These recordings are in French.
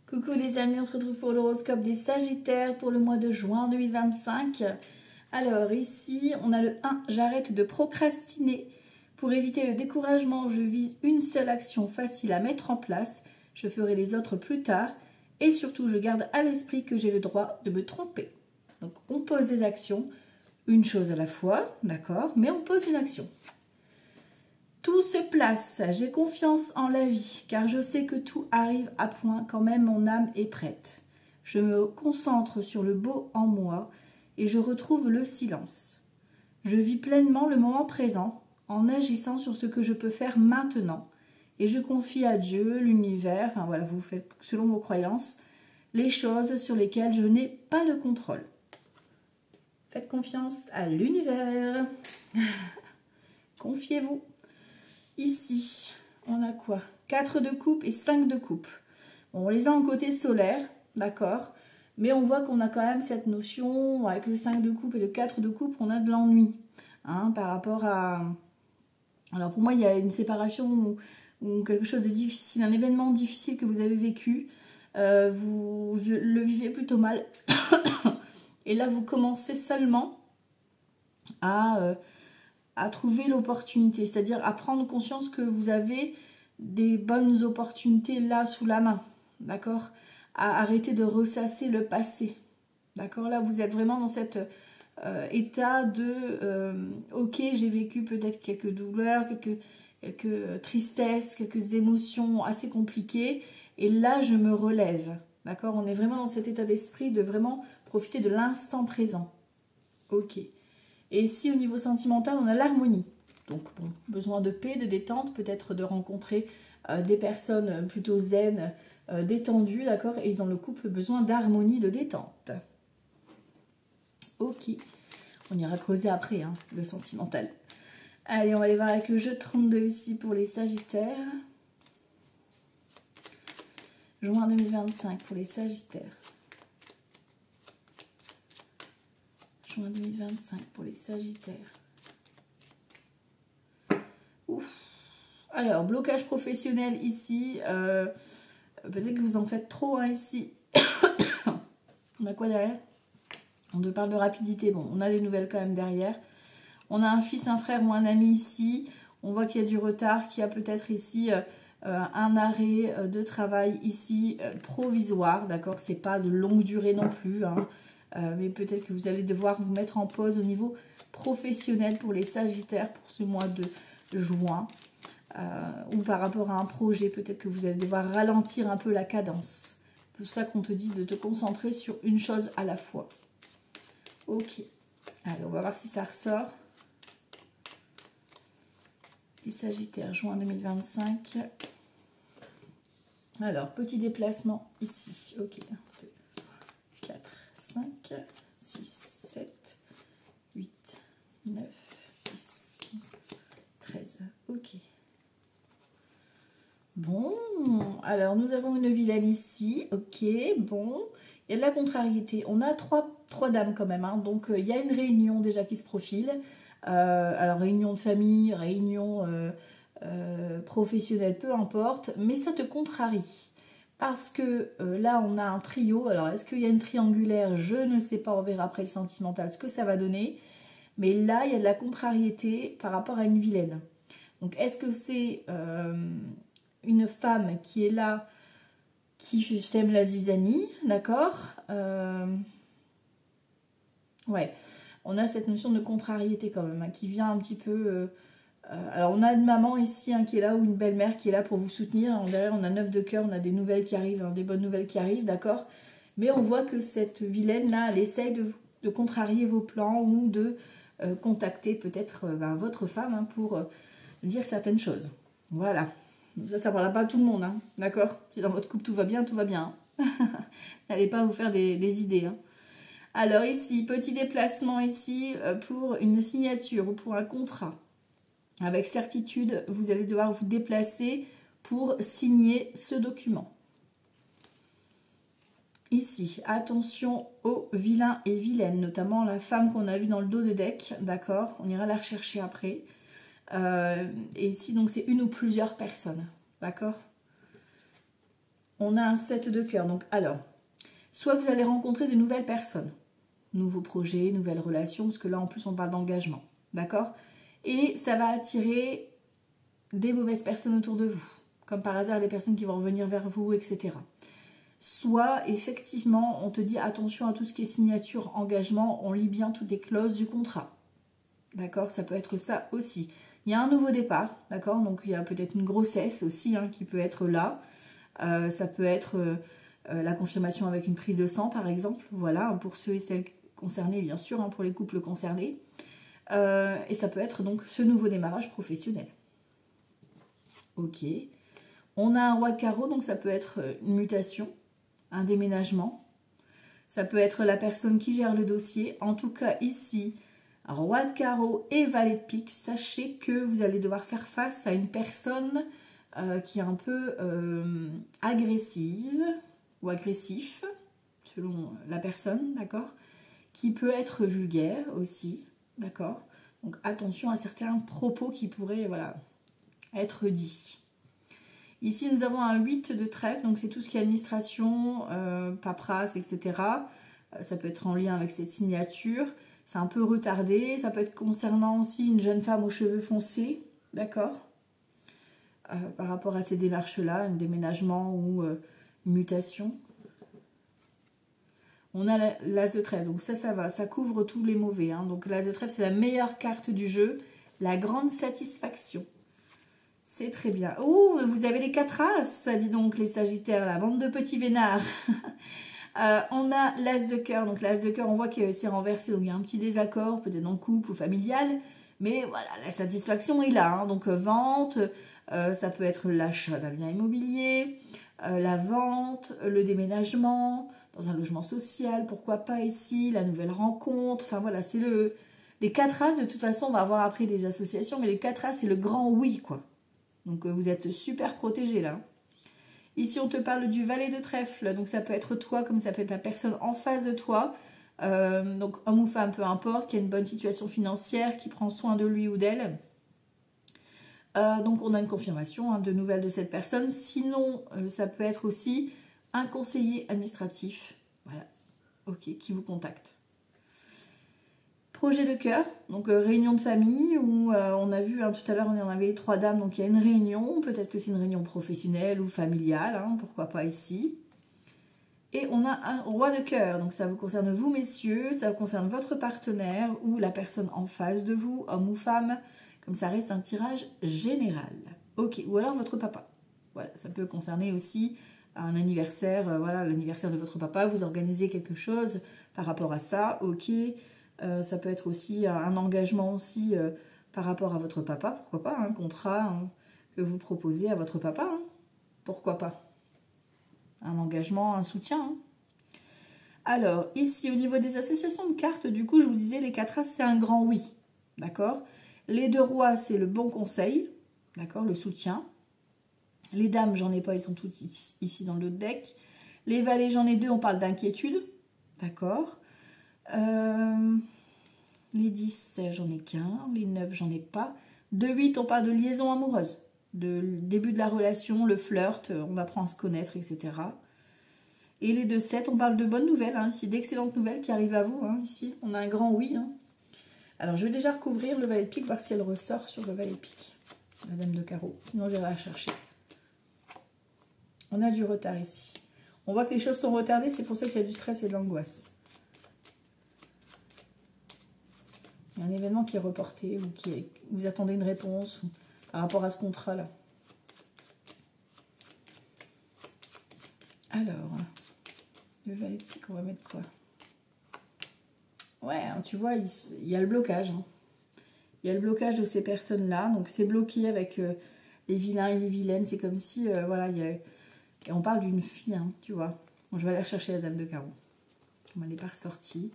Coucou les amis, on se retrouve pour l'horoscope des Sagittaires pour le mois de juin 2025. Alors ici, on a le 1, j'arrête de procrastiner. Pour éviter le découragement, je vise une seule action facile à mettre en place. Je ferai les autres plus tard. Et surtout, je garde à l'esprit que j'ai le droit de me tromper. Donc on pose des actions, une chose à la fois, d'accord, mais on pose une action. Tout se place, j'ai confiance en la vie, car je sais que tout arrive à point quand même mon âme est prête. Je me concentre sur le beau en moi et je retrouve le silence. Je vis pleinement le moment présent en agissant sur ce que je peux faire maintenant. Et je confie à Dieu, l'univers, enfin voilà, vous faites selon vos croyances, les choses sur lesquelles je n'ai pas le contrôle. Faites confiance à l'univers. Confiez-vous. Ici, on a quoi? 4 de coupe et 5 de coupe. Bon, on les a en côté solaire, d'accord? Mais on voit qu'on a quand même cette notion, avec le 5 de coupe et le 4 de coupe, on a de l'ennui. Hein, par rapport à... Alors pour moi, il y a une séparation ou quelque chose de difficile, un événement difficile que vous avez vécu. Vous le vivez plutôt mal. Et là, vous commencez seulement à trouver l'opportunité, c'est-à-dire à prendre conscience que vous avez des bonnes opportunités là sous la main, d'accord? À arrêter de ressasser le passé, d'accord? Là, vous êtes vraiment dans cet état de ok, j'ai vécu peut-être quelques douleurs, quelques tristesses, quelques émotions assez compliquées, et là, je me relève, d'accord? On est vraiment dans cet état d'esprit de vraiment profiter de l'instant présent, ok. Et ici, au niveau sentimental, on a l'harmonie. Donc, bon, besoin de paix, de détente, peut-être de rencontrer des personnes plutôt zen, détendues, d'accord? Et dans le couple, besoin d'harmonie, de détente. Ok. On ira creuser après, hein, le sentimental. Allez, on va aller voir avec le jeu 32 ici pour les Sagittaires. Juin 2025 pour les Sagittaires. Juin 2025 pour les Sagittaires. Ouf. Alors, blocage professionnel ici. Peut-être que vous en faites trop hein, ici. On a quoi derrière? On te parle de rapidité. Bon, on a des nouvelles quand même derrière. On a un fils, un frère ou un ami ici. On voit qu'il y a du retard, qu'il y a peut-être ici un arrêt de travail ici provisoire. D'accord? C'est pas de longue durée non plus. Hein. Mais peut-être que vous allez devoir vous mettre en pause au niveau professionnel pour les Sagittaires pour ce mois de juin. Ou par rapport à un projet, peut-être que vous allez devoir ralentir un peu la cadence. C'est pour ça qu'on te dit de te concentrer sur une chose à la fois. Ok. Allez, on va voir si ça ressort. Les Sagittaires, juin 2025. Alors, petit déplacement ici. Ok. 1, 2, 4, 5, 6, 7, 8, 9, 10, 11, 13. Ok. Bon, alors nous avons une vilaine ici, ok, bon, il y a de la contrariété, on a trois dames quand même, hein. Donc il y a une réunion déjà qui se profile, alors réunion de famille, réunion professionnelle, peu importe, mais ça te contrarie, parce que là on a un trio, alors est-ce qu'il y a une triangulaire, je ne sais pas, on verra après le sentimental ce que ça va donner, mais là il y a de la contrariété par rapport à une vilaine, donc est-ce que c'est... une femme qui est là, qui sème la zizanie, d'accord? Ouais, on a cette notion de contrariété quand même, hein, qui vient un petit peu... alors, on a une maman ici hein, qui est là, ou une belle-mère qui est là pour vous soutenir. En derrière, on a 9 de cœur, on a des nouvelles qui arrivent, hein, des bonnes nouvelles qui arrivent, d'accord? Mais on voit que cette vilaine-là, elle essaye de contrarier vos plans ou de contacter peut-être votre femme hein, pour dire certaines choses. Voilà. Ça ne parlera pas à tout le monde, hein, d'accord? Si dans votre couple tout va bien, tout va bien. Hein. N'allez pas vous faire des idées. Hein. Alors ici, petit déplacement ici pour une signature ou pour un contrat. Avec certitude, vous allez devoir vous déplacer pour signer ce document. Ici, attention aux vilains et vilaines, notamment la femme qu'on a vue dans le dos de deck, d'accord? On ira la rechercher après. Et ici, donc, c'est une ou plusieurs personnes. D'accord? on a un 7 de cœur. Donc, alors, soit vous allez rencontrer de nouvelles personnes, nouveaux projets, nouvelles relations, parce que là, en plus, on parle d'engagement. D'accord? Et ça va attirer des mauvaises personnes autour de vous. Comme par hasard, des personnes qui vont revenir vers vous, etc. Soit, effectivement, on te dit attention à tout ce qui est signature, engagement, on lit bien toutes les clauses du contrat. D'accord? Ça peut être ça aussi. Il y a un nouveau départ, d'accord? Donc, il y a peut-être une grossesse aussi qui peut être là. Ça peut être la confirmation avec une prise de sang, par exemple. Voilà, pour ceux et celles concernés, bien sûr, pour les couples concernés. Et ça peut être donc ce nouveau démarrage professionnel. Ok. On a un roi de carreau, donc ça peut être une mutation, un déménagement. Ça peut être la personne qui gère le dossier. En tout cas, ici, roi de carreau et valet de pique. Sachez que vous allez devoir faire face à une personne qui est un peu agressive ou agressif, selon la personne, d'accord? Qui peut être vulgaire aussi, d'accord? Donc attention à certains propos qui pourraient être dits. Ici, nous avons un 8 de trèfle, donc c'est tout ce qui est administration, paperasse, etc. Ça peut être en lien avec cette signature. C'est un peu retardé. Ça peut être concernant aussi une jeune femme aux cheveux foncés, d'accord? Par rapport à ces démarches-là, un déménagement ou une mutation. On a l'as de trèfle, donc ça va, ça couvre tous les mauvais. Donc l'as de trèfle, c'est la meilleure carte du jeu, la grande satisfaction. C'est très bien. Oh, vous avez les 4 as, ça dit donc les sagittaires, la bande de petits vénards. On a l'as de cœur, donc l'as de cœur, on voit que c'est renversé, donc il y a un petit désaccord, peut-être dans le couple ou familial, mais voilà, la satisfaction est là. Donc vente, ça peut être l'achat d'un bien immobilier, la vente, le déménagement, dans un logement social, pourquoi pas ici, la nouvelle rencontre, enfin voilà, c'est les 4 as, de toute façon, on va avoir après des associations, mais les 4 as, c'est le grand oui, quoi. Donc vous êtes super protégé là. Ici, on te parle du valet de trèfle. Donc ça peut être toi, comme ça peut être la personne en face de toi. Donc homme ou femme, peu importe, qui a une bonne situation financière, qui prend soin de lui ou d'elle. Donc on a une confirmation de nouvelles de cette personne. Sinon, ça peut être aussi un conseiller administratif. Voilà, ok, qui vous contacte. Projet de cœur, donc réunion de famille, où on a vu tout à l'heure, on en avait 3 dames, donc il y a une réunion, peut-être que c'est une réunion professionnelle ou familiale, pourquoi pas ici. Et on a un roi de cœur, donc ça vous concerne vous messieurs, ça vous concerne votre partenaire ou la personne en face de vous, homme ou femme, comme ça reste un tirage général. Ok, ou alors votre papa. Voilà, ça peut concerner aussi un anniversaire, voilà, l'anniversaire de votre papa, vous organisez quelque chose par rapport à ça, ok. Ça peut être aussi un engagement aussi par rapport à votre papa, pourquoi pas, un contrat que vous proposez à votre papa, pourquoi pas. Un engagement, un soutien. Alors, ici, au niveau des associations de cartes, du coup, je vous disais, les 4 as, c'est un grand oui, d'accord? Les 2 rois, c'est le bon conseil, d'accord, le soutien. Les dames, j'en ai pas, ils sont toutes ici dans le deck. Les valets, j'en ai 2, on parle d'inquiétude, d'accord. Les 10, j'en ai qu'un. Les 9, j'en ai pas. De 8, on parle de liaison amoureuse. De début de la relation, le flirt, on apprend à se connaître, etc. Et les 2, 7, on parle de bonnes nouvelles. Ici, d'excellentes nouvelles qui arrivent à vous. Ici, on a un grand oui. Alors, je vais déjà recouvrir le valet de pique, voir si elle ressort sur le valet de pique. La dame de carreau. Sinon, j'irai la chercher. On a du retard ici. On voit que les choses sont retardées. C'est pour ça qu'il y a du stress et de l'angoisse. Il y a un événement qui est reporté ou vous attendez une réponse par rapport à ce contrat-là. Alors, le valet de pique, on va mettre quoi? Ouais, tu vois, il y a le blocage. Il y a le blocage de ces personnes-là. Donc, c'est bloqué avec les vilains et les vilaines. C'est comme si, voilà, et on parle d'une fille, tu vois. Bon, je vais aller rechercher la dame de carreau. Comme elle n'est pas ressortie.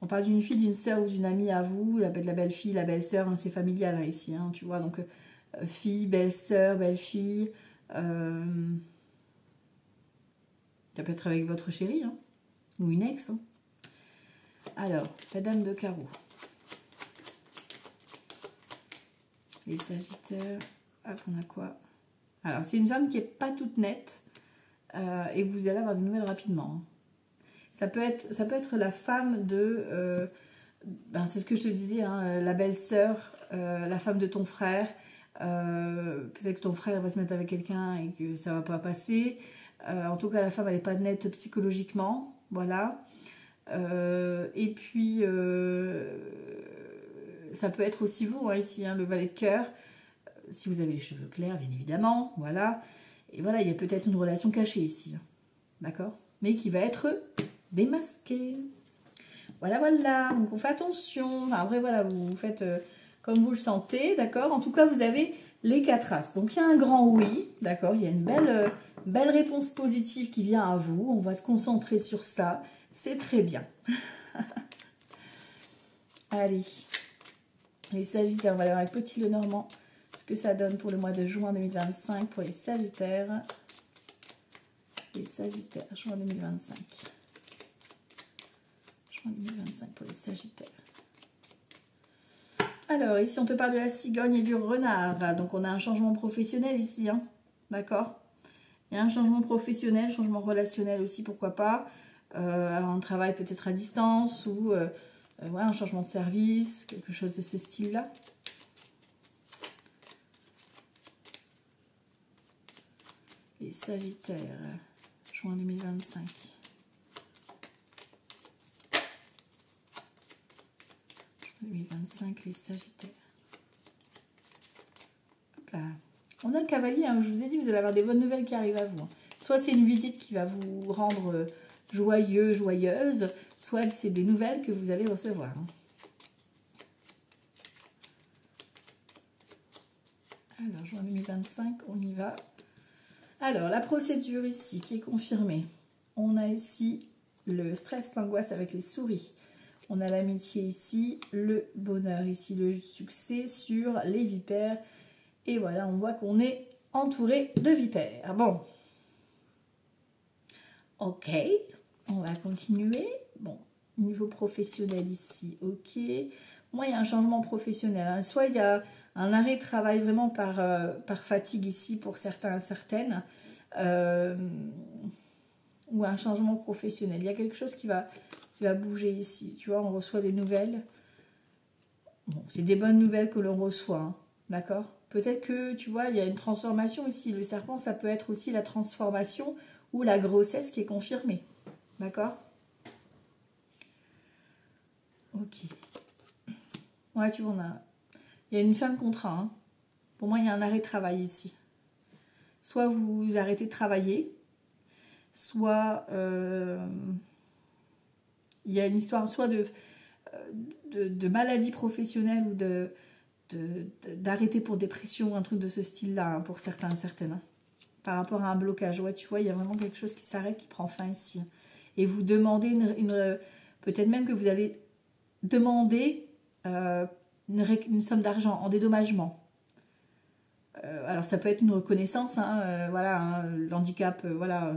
On parle d'une fille, d'une sœur ou d'une amie à vous, la belle-fille, la belle-sœur, c'est familial ici, tu vois. Donc, fille, belle-sœur, belle-fille. Ça peut être avec votre chérie, ou une ex. Alors, la dame de carreau. Les sagittaires. Hop, on a quoi? Alors, c'est une femme qui n'est pas toute nette. et vous allez avoir des nouvelles rapidement. Hein. Ça peut être la femme de... c'est ce que je te disais, hein, la belle-sœur, la femme de ton frère. Peut-être que ton frère va se mettre avec quelqu'un et que ça va pas passer. En tout cas, la femme, elle n'est pas nette psychologiquement. Voilà. Et puis, ça peut être aussi vous, hein, ici, hein, le valet de cœur. Si vous avez les cheveux clairs, bien évidemment. Voilà. Et voilà, il y a peut-être une relation cachée ici. D'accord? Mais qui va être démasquée. Voilà, voilà. Donc, on fait attention. Enfin, après, voilà, vous faites comme vous le sentez. D'accord? En tout cas, vous avez les 4 as. Donc, il y a un grand oui. D'accord? Il y a une belle réponse positive qui vient à vous. On va se concentrer sur ça. C'est très bien. Allez. Les Sagittaires, on va aller voir avec Petit Lenormand. Ce que ça donne pour le mois de juin 2025 pour les Sagittaires. Les Sagittaires, juin 2025. Juin 2025 pour les Sagittaires. Alors, ici, on te parle de la cigogne et du renard. Donc, on a un changement professionnel ici. Hein. D'accord? Il y a un changement professionnel, changement relationnel aussi, pourquoi pas. Alors, un travail peut-être à distance ou ouais, un changement de service, quelque chose de ce style-là. Les Sagittaires, juin 2025. Juin 2025, les Sagittaires. Hop là. On a le cavalier, hein, je vous ai dit, vous allez avoir des bonnes nouvelles qui arrivent à vous. Hein. Soit c'est une visite qui va vous rendre joyeux, joyeuse, soit c'est des nouvelles que vous allez recevoir. Hein. Alors, juin 2025, on y va. Alors, la procédure ici qui est confirmée. On a ici le stress, l'angoisse avec les souris. On a l'amitié ici, le bonheur ici, le succès sur les vipères. Et voilà, on voit qu'on est entouré de vipères. Bon. Ok, on va continuer. Bon, niveau professionnel ici, ok. Moi, il y a un changement professionnel. Hein. Soit il y a un arrêt de travail vraiment par fatigue ici pour certains et certaines. Ou un changement professionnel. Il y a quelque chose qui va bouger ici. Tu vois, on reçoit des nouvelles. Bon, c'est des bonnes nouvelles que l'on reçoit. Hein. D'accord? Peut-être que, tu vois, il y a une transformation ici. Le serpent, ça peut être aussi la transformation ou la grossesse qui est confirmée. D'accord? Ok. Ouais, tu vois, il y a une fin de contrat. Hein. Pour moi, il y a un arrêt de travail ici. Soit vous arrêtez de travailler, soit il y a une histoire soit de maladie professionnelle ou d'arrêter pour dépression, un truc de ce style-là, hein, pour certains et certaines. Hein. Par rapport à un blocage. Ouais, tu vois, il y a vraiment quelque chose qui s'arrête, qui prend fin ici. Et vous demandez peut-être même que vous allez demander une somme d'argent en dédommagement. Alors, ça peut être une reconnaissance, hein, voilà, hein, l'handicap, voilà,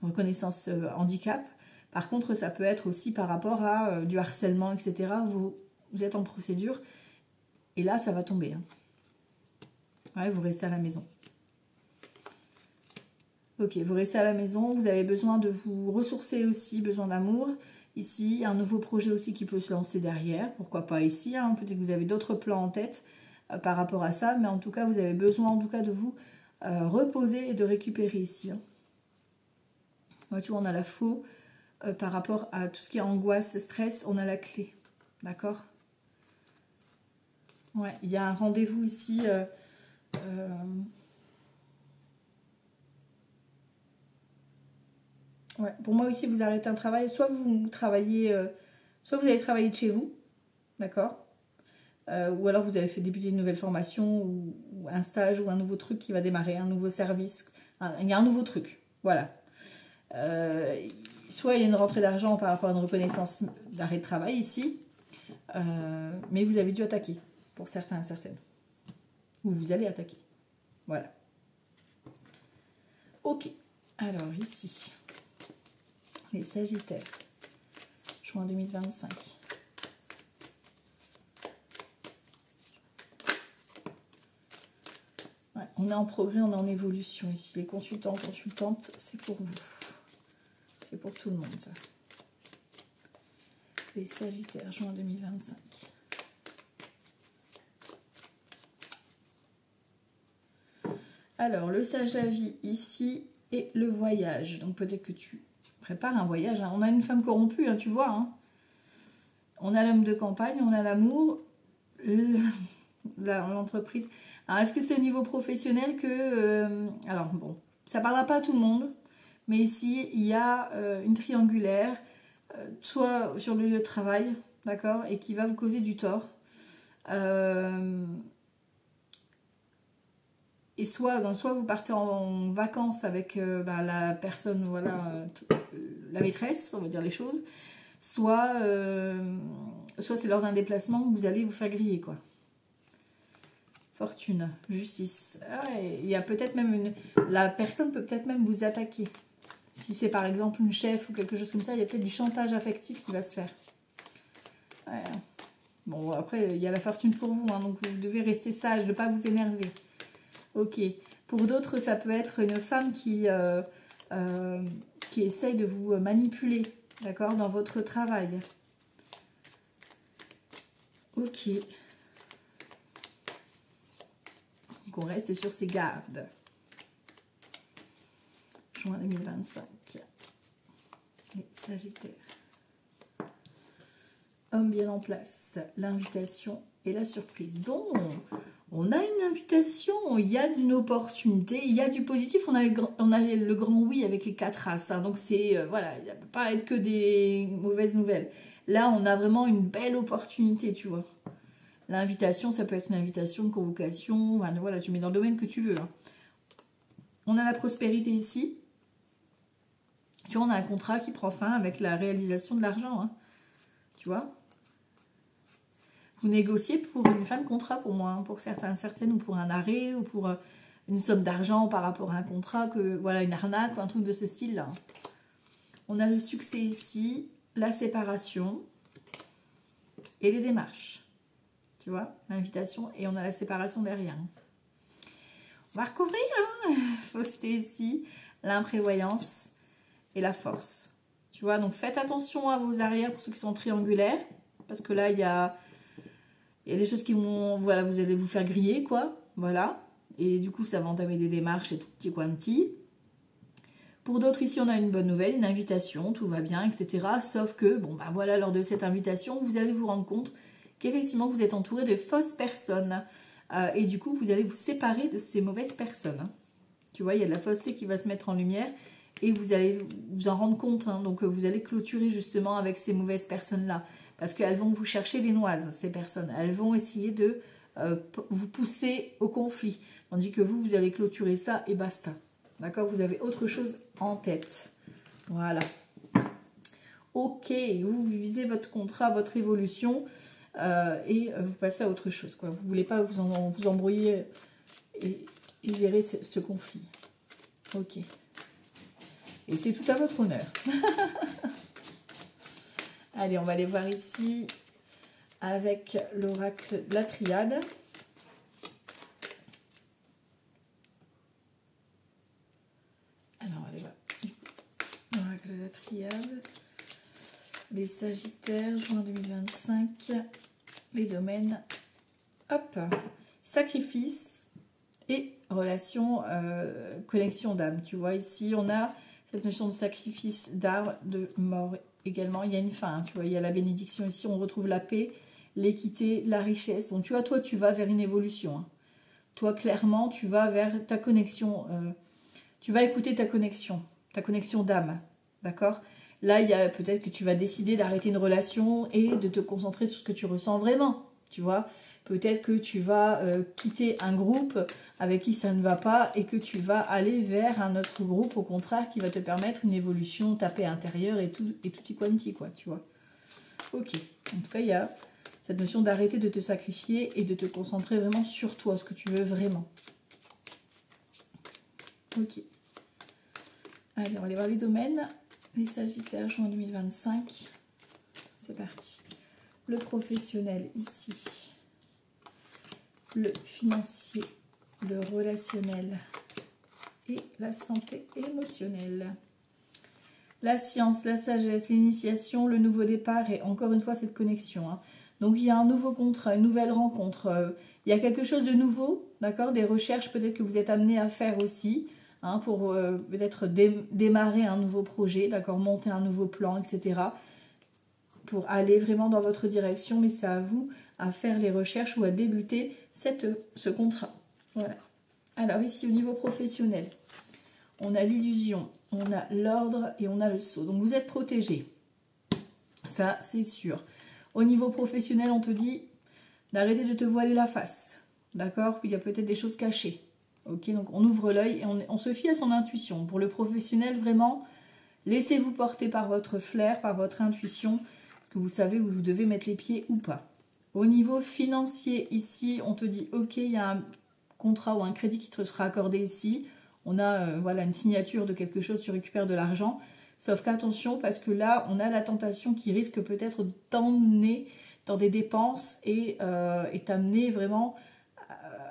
une reconnaissance handicap. Par contre, ça peut être aussi par rapport à du harcèlement, etc. Vous êtes en procédure et là, ça va tomber. Hein. Ouais, vous restez à la maison. Ok, vous restez à la maison, vous avez besoin de vous ressourcer aussi, besoin d'amour. Ici, un nouveau projet aussi qui peut se lancer derrière, pourquoi pas ici, hein. Peut-être que vous avez d'autres plans en tête par rapport à ça, mais en tout cas, vous avez besoin en tout cas de vous reposer et de récupérer ici. Hein. Ouais, tu vois, on a la faux par rapport à tout ce qui est angoisse, stress, on a la clé, d'accord? Ouais, il y a un rendez-vous ici... Ouais, pour moi aussi, vous arrêtez un travail, soit vous travaillez, soit vous allez travailler de chez vous, d'accord, ou alors vous avez fait débuter une nouvelle formation, ou un stage, ou un nouveau truc qui va démarrer, un nouveau service, il y a un nouveau truc, voilà. Soit il y a une rentrée d'argent par rapport à une reconnaissance d'arrêt de travail ici, mais vous avez dû attaquer, pour certains et certaines, ou vous allez attaquer, voilà. Ok, alors ici... Les Sagittaires, juin 2025. Ouais, On est en progrès, on est en évolution ici. Les consultants, consultantes, c'est pour vous. C'est pour tout le monde, ça. Les Sagittaires, juin 2025. Alors, le sage à vie ici et le voyage. Donc, peut-être que tu prépares un voyage. Hein. On a une femme corrompue, hein, tu vois. Hein. On a l'homme de campagne, on a l'amour, l'entreprise. Alors, est-ce que c'est au niveau professionnel que... alors, bon, ça ne parlera pas à tout le monde. Mais ici, il y a une triangulaire, soit sur le lieu de travail, d'accord, et qui va vous causer du tort. Et soit vous partez en vacances avec la personne, voilà, la maîtresse, on va dire les choses, soit c'est lors d'un déplacement où vous allez vous faire griller, quoi. Fortune, justice. Ah, il y a peut-être même la personne peut peut-être même vous attaquer. Si c'est par exemple une chef ou quelque chose comme ça, il y a peut-être du chantage affectif qui va se faire. Ouais. Bon, après, il y a la fortune pour vous, hein, donc vous devez rester sage, de ne pas vous énerver. Ok. Pour d'autres, ça peut être une femme qui essaye de vous manipuler, d'accord, dans votre travail. Ok. Donc, on reste sur ses gardes. Juin 2025. Les Sagittaires. Homme bien en place. L'invitation et la surprise. Bon, on a une invitation, il y a une opportunité, il y a du positif. On a le grand oui avec les 4 as. Hein, donc, c'est, voilà, il ne peut pas être que des mauvaises nouvelles. Là, on a vraiment une belle opportunité, tu vois. L'invitation, ça peut être une invitation, une convocation. Voilà, tu mets dans le domaine que tu veux. Hein. On a la prospérité ici. Tu vois, on a un contrat qui prend fin avec la réalisation de l'argent. Hein. Tu vois? Vous négociez pour une fin de contrat pour moi. Hein, pour certaines, ou pour un arrêt, ou pour une somme d'argent par rapport à un contrat, voilà, une arnaque ou un truc de ce style-là. On a le succès ici, la séparation et les démarches. Tu vois, l'invitation, et on a la séparation derrière. On va recouvrir, hein, fausseté ici, l'imprévoyance et la force. Tu vois, donc faites attention à vos arrières pour ceux qui sont triangulaires, parce que là, il y a des choses qui vont, voilà, vous allez vous faire griller, quoi, voilà. Et du coup, ça va entamer des démarches et tout petit quanti. Pour d'autres, ici, on a une bonne nouvelle, une invitation, tout va bien, etc. Sauf que, bon, bah voilà, lors de cette invitation, vous allez vous rendre compte qu'effectivement, vous êtes entouré de fausses personnes. Et du coup, vous allez vous séparer de ces mauvaises personnes. Hein. Tu vois, il y a de la fausseté qui va se mettre en lumière et vous allez vous en rendre compte. Hein. Donc, vous allez clôturer justement avec ces mauvaises personnes-là. Parce qu'elles vont vous chercher des noises, ces personnes. Elles vont essayer de vous pousser au conflit. Tandis que vous allez clôturer ça et basta. D'accord? Vous avez autre chose en tête. Voilà. Ok, vous visez votre contrat, votre évolution et vous passez à autre chose. Quoi. Vous ne voulez pas vous embrouiller et gérer ce conflit. Ok. Et c'est tout à votre honneur. Allez, on va aller voir ici avec l'oracle de la triade. Alors, on va aller voir l'oracle de la triade. Les Sagittaires, juin 2025. Les domaines. Hop. Sacrifice et relation, connexion d'âme. Tu vois, ici, on a cette notion de sacrifice, d'arbre, de mort également. Il y a une fin, hein, tu vois, il y a la bénédiction ici. On retrouve la paix, l'équité, la richesse. Donc, tu vois, toi, tu vas vers une évolution. Hein. Toi, clairement, tu vas vers ta connexion. Tu vas écouter ta connexion d'âme. D'accord ? Là, il y a peut-être que tu vas décider d'arrêter une relation et de te concentrer sur ce que tu ressens vraiment. Tu vois ? Peut-être que tu vas quitter un groupe avec qui ça ne va pas et que tu vas aller vers un autre groupe, au contraire, qui va te permettre une évolution, ta paix intérieure et tutti quanti, quoi, tu vois. Ok. En tout cas, il y a cette notion d'arrêter de te sacrifier et de te concentrer vraiment sur toi, ce que tu veux vraiment. Ok. Allez, on va aller voir les domaines. Les Sagittaires, juin 2025. C'est parti. Le professionnel ici. Le financier le relationnel et la santé émotionnelle. La science, la sagesse, l'initiation, le nouveau départ et encore une fois cette connexion. Hein. Donc il y a un nouveau contrat, une nouvelle rencontre. Il y a quelque chose de nouveau, d'accord? Des recherches peut-être que vous êtes amené à faire aussi, hein, pour peut-être démarrer un nouveau projet, d'accord? Monter un nouveau plan, etc. Pour aller vraiment dans votre direction, mais c'est à vous à faire les recherches ou à débuter ce contrat. Voilà. Alors ici au niveau professionnel, on a l'illusion, on a l'ordre et on a le sceau. Donc vous êtes protégé. Ça, c'est sûr. Au niveau professionnel, on te dit d'arrêter de te voiler la face. D'accord? Il y a peut-être des choses cachées. Ok, donc on ouvre l'œil et on se fie à son intuition. Pour le professionnel, vraiment, laissez-vous porter par votre flair, par votre intuition, parce que vous savez où vous devez mettre les pieds ou pas. Au niveau financier, ici, on te dit, ok, il y a un contrat ou un crédit qui te sera accordé ici. On a voilà, une signature de quelque chose, tu récupères de l'argent. Sauf qu'attention, parce que là, on a la tentation qui risque peut-être de t'emmener dans des dépenses et t'amener vraiment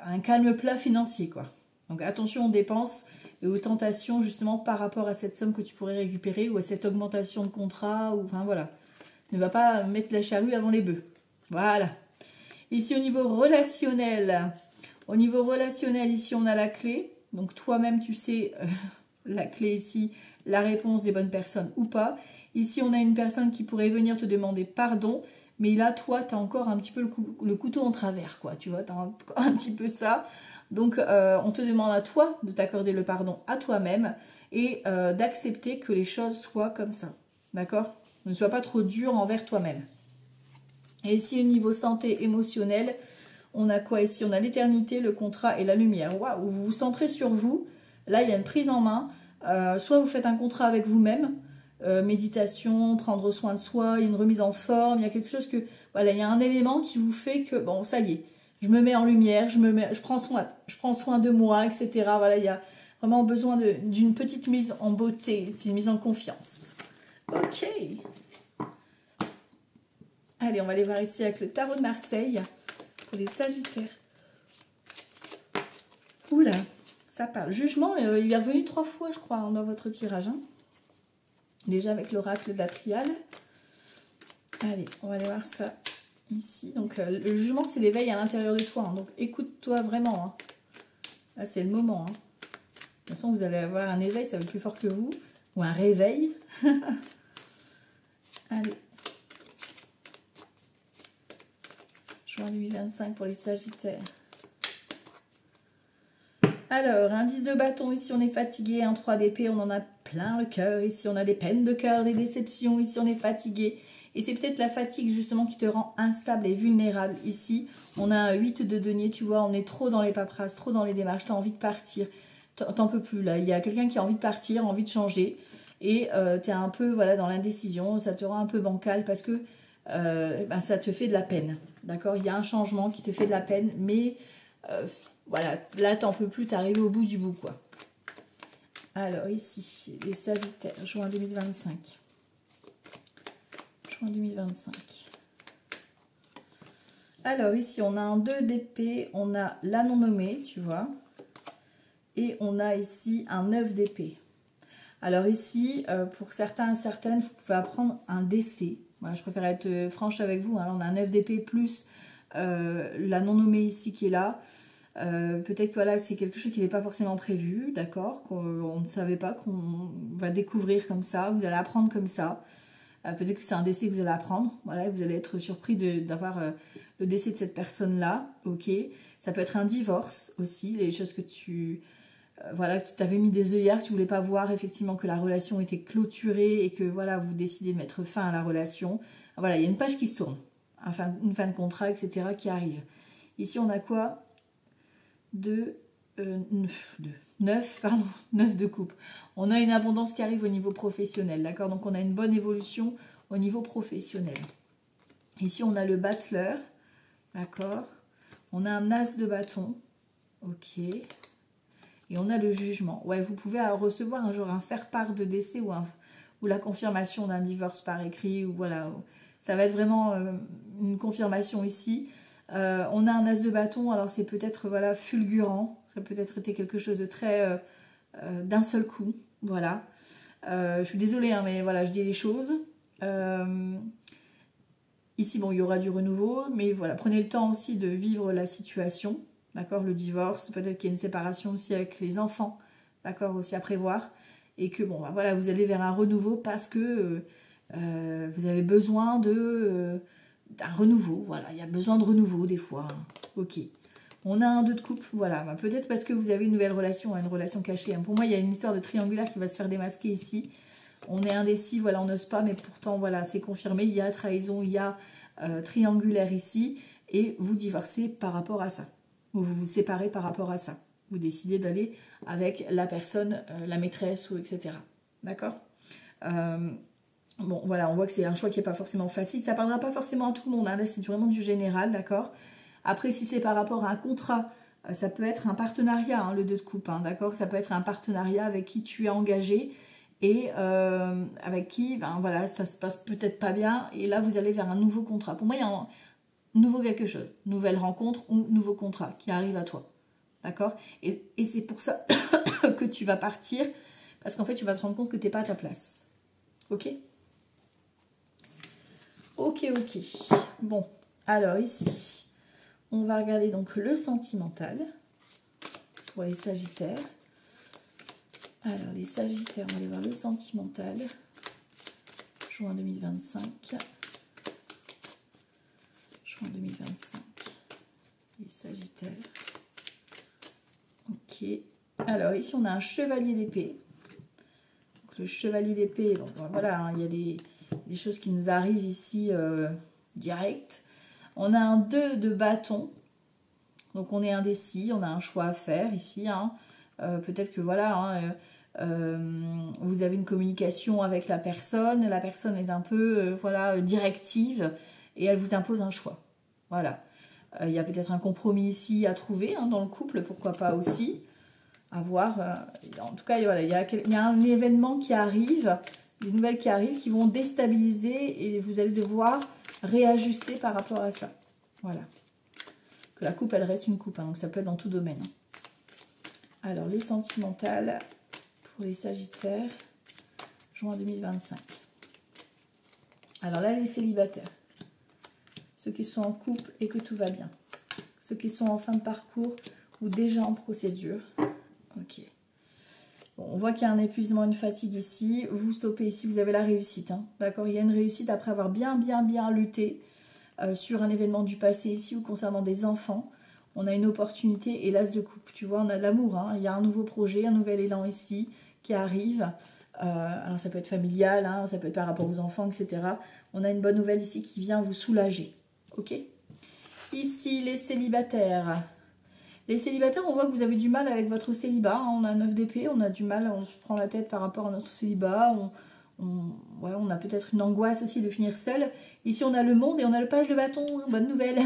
à un calme plat financier, quoi. Donc attention aux dépenses et aux tentations justement par rapport à cette somme que tu pourrais récupérer ou à cette augmentation de contrat. Ou, enfin voilà, ne va pas mettre la charrue avant les bœufs. Voilà. Ici au niveau relationnel, ici on a la clé. Donc toi-même tu sais la clé ici, la réponse des bonnes personnes ou pas. Ici on a une personne qui pourrait venir te demander pardon. Mais là, toi, tu as encore un petit peu le couteau en travers, quoi. Tu vois, tu as un petit peu ça. Donc, on te demande à toi de t'accorder le pardon à toi-même et d'accepter que les choses soient comme ça. D'accord? Ne sois pas trop dur envers toi-même. Et ici, au niveau santé émotionnelle, on a quoi ici? On a l'éternité, le contrat et la lumière. Waouh! Vous vous centrez sur vous. Là, il y a une prise en main. Soit vous faites un contrat avec vous-même, méditation, prendre soin de soi, il y a une remise en forme, il y a quelque chose que, voilà, il y a un élément qui vous fait que, bon, ça y est, je me mets en lumière, je prends soin de moi, etc. Voilà, il y a vraiment besoin d'une petite mise en beauté, c'est une mise en confiance. Ok. Allez, on va aller voir ici avec le tarot de Marseille pour les Sagittaires. Oula, ça parle. Jugement, il est revenu 3 fois, je crois, hein, dans votre tirage, hein. Déjà avec l'oracle de la triade. Allez, on va aller voir ça ici. Donc, le jugement, c'est l'éveil à l'intérieur de toi. Hein. Donc, écoute-toi vraiment. Hein. Là, c'est le moment. Hein. De toute façon, vous allez avoir un éveil, ça va être plus fort que vous. Ou un réveil. Allez. Juin 2025 pour les Sagittaires. Alors, indice de bâton, ici on est fatigué, un 3 d'épée, on en a plein le cœur, ici on a des peines de cœur, des déceptions, ici on est fatigué. Et c'est peut-être la fatigue justement qui te rend instable et vulnérable. Ici, on a un 8 de denier, tu vois, on est trop dans les paperasses, trop dans les démarches, tu as envie de partir, t'en peux plus là. Il y a quelqu'un qui a envie de partir, envie de changer, et tu es un peu voilà, dans l'indécision, ça te rend un peu bancal parce que ça te fait de la peine. D'accord? Il y a un changement qui te fait de la peine, mais... voilà, là t'en peux plus, t'es arrivé au bout du bout, quoi. Alors ici, les Sagittaires, juin 2025. Juin 2025. Alors ici, on a un 2 d'épée, on a la non nommée, tu vois. Et on a ici un 9 d'épée. Alors ici, pour certains et certaines, vous pouvez apprendre un décès. Voilà, je préfère être franche avec vous. Hein. Là, on a un 9 d'épée plus la non nommée ici qui est là. Peut-être que voilà, c'est quelque chose qui n'est pas forcément prévu, d'accord, qu'on ne savait pas, qu'on va découvrir comme ça, vous allez apprendre comme ça. Peut-être que c'est un décès que vous allez apprendre, voilà, vous allez être surpris d'avoir le décès de cette personne-là, ok. Ça peut être un divorce aussi, les choses que tu... voilà, que tu t'avais mis des œillères, que tu voulais pas voir effectivement que la relation était clôturée et que voilà, vous décidez de mettre fin à la relation. Voilà, il y a une page qui se tourne, enfin, une fin de contrat, etc. qui arrive. Ici, on a quoi? 9 de coupe. On a une abondance qui arrive au niveau professionnel, d'accord? Donc on a une bonne évolution au niveau professionnel. Ici on a le battleur, d'accord? On a un as de bâton, ok. Et on a le jugement. Ouais, vous pouvez recevoir un jour un faire-part de décès ou la confirmation d'un divorce par écrit, ou voilà. Ça va être vraiment une confirmation ici. On a un as de bâton, alors c'est peut-être voilà, fulgurant, ça peut être été quelque chose de très d'un seul coup, voilà. Je suis désolée, hein, mais voilà, je dis les choses. Ici, bon, il y aura du renouveau, mais voilà, prenez le temps aussi de vivre la situation, d'accord, le divorce, peut-être qu'il y a une séparation aussi avec les enfants, d'accord, aussi à prévoir, et que, bon, bah, voilà, vous allez vers un renouveau parce que vous avez besoin d'un renouveau, voilà, il y a besoin de renouveau des fois, hein. Ok. On a un 2 de coupe, voilà, bah, peut-être parce que vous avez une nouvelle relation, une relation cachée, hein. Pour moi, il y a une histoire de triangulaire qui va se faire démasquer ici. On est indécis, voilà, on n'ose pas, mais pourtant, voilà, c'est confirmé, il y a trahison, il y a triangulaire ici, et vous divorcez par rapport à ça, ou vous vous séparez par rapport à ça. Vous décidez d'aller avec la personne, la maîtresse, ou etc. D'accord. Bon, voilà, on voit que c'est un choix qui n'est pas forcément facile. Ça ne parlera pas forcément à tout le monde, hein. Là, c'est vraiment du général, d'accord. Après, si c'est par rapport à un contrat, ça peut être un partenariat, hein, le 2 de coupe, hein, d'accord. Ça peut être un partenariat avec qui tu es engagé et avec qui, ben, voilà, ça se passe peut-être pas bien. Et là, vous allez vers un nouveau contrat. Pour moi, il y a un nouveau quelque chose, nouvelle rencontre ou nouveau contrat qui arrive à toi, d'accord. Et c'est pour ça que tu vas partir, parce qu'en fait, tu vas te rendre compte que tu n'es pas à ta place. Ok ? Ok, ok. Bon, alors ici, on va regarder donc le sentimental pour les Sagittaires. Alors, les Sagittaires, on va aller voir le sentimental. Juin 2025. Juin 2025. Les Sagittaires. Ok. Alors, ici, on a un chevalier d'épée. Le chevalier d'épée, donc voilà, hein, il y a des choses qui nous arrivent ici direct. On a un 2 de bâton. Donc, on est indécis, on a un choix à faire ici, hein. Peut-être que voilà, hein, vous avez une communication avec la personne est un peu voilà, directive et elle vous impose un choix. Voilà. Il y a peut-être un compromis ici à trouver, hein, dans le couple, pourquoi pas aussi. À voir. En tout cas, voilà, il y a un événement qui arrive, des nouvelles qui arrivent, qui vont déstabiliser et vous allez devoir réajuster par rapport à ça. Voilà. Que la coupe, elle reste une coupe, hein, donc ça peut être dans tout domaine. Alors, le sentimental pour les Sagittaires, juin 2025. Alors là, les célibataires, ceux qui sont en couple et que tout va bien, ceux qui sont en fin de parcours ou déjà en procédure. Ok. Bon, on voit qu'il y a un épuisement, une fatigue ici. Vous stoppez ici, vous avez la réussite, hein. D'accord, il y a une réussite après avoir bien lutté sur un événement du passé ici ou concernant des enfants. On a une opportunité et l'as de coupe. Tu vois, on a de l'amour, hein. Il y a un nouveau projet, un nouvel élan ici qui arrive. Alors ça peut être familial, hein, ça peut être par rapport aux enfants, etc. On a une bonne nouvelle ici qui vient vous soulager. Ok. Ici, les célibataires. Les célibataires, on voit que vous avez du mal avec votre célibat, hein. On a 9 d'épée, on a du mal, on se prend la tête par rapport à notre célibat. On a peut-être une angoisse aussi de finir seul. Ici, on a le monde et on a le page de bâton. Bonne nouvelle.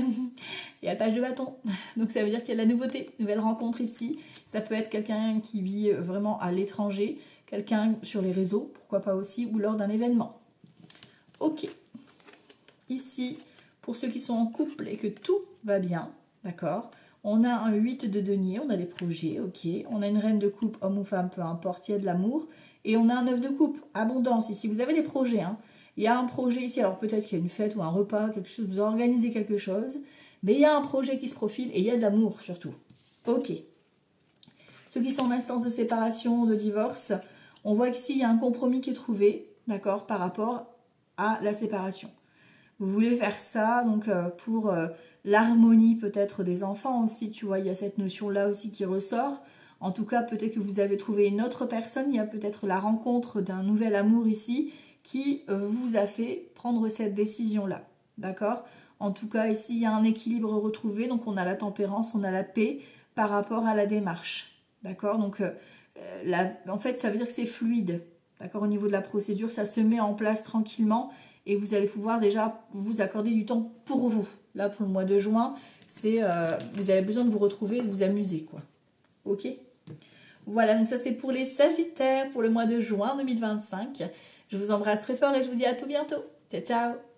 Il y a le page de bâton. Donc, ça veut dire qu'il y a de la nouveauté. Nouvelle rencontre ici. Ça peut être quelqu'un qui vit vraiment à l'étranger. Quelqu'un sur les réseaux, pourquoi pas aussi, ou lors d'un événement. Ok. Ici, pour ceux qui sont en couple et que tout va bien, d'accord. On a un 8 de denier, on a des projets, ok. On a une reine de coupe, homme ou femme, peu importe, il y a de l'amour. Et on a un 9 de coupe, abondance ici. Vous avez des projets, hein. Il y a un projet ici, alors peut-être qu'il y a une fête ou un repas, quelque chose, vous organisez quelque chose. Mais il y a un projet qui se profile et il y a de l'amour surtout. Ok. Ceux qui sont en instance de séparation, de divorce, on voit qu'ici, il y a un compromis qui est trouvé, d'accord, par rapport à la séparation. Vous voulez faire ça, donc pour l'harmonie peut-être des enfants aussi, tu vois, il y a cette notion-là aussi qui ressort. En tout cas, peut-être que vous avez trouvé une autre personne, il y a peut-être la rencontre d'un nouvel amour ici qui vous a fait prendre cette décision-là, d'accord? En tout cas, ici, il y a un équilibre retrouvé, donc on a la tempérance, on a la paix par rapport à la démarche, d'accord? Donc, en fait, ça veut dire que c'est fluide, d'accord? Au niveau de la procédure, ça se met en place tranquillement et vous allez pouvoir déjà vous accorder du temps pour vous. Là, pour le mois de juin, c'est vous avez besoin de vous retrouver et de vous amuser, quoi. Ok? Voilà, donc ça c'est pour les Sagittaires pour le mois de juin 2025. Je vous embrasse très fort et je vous dis à tout bientôt. Ciao, ciao!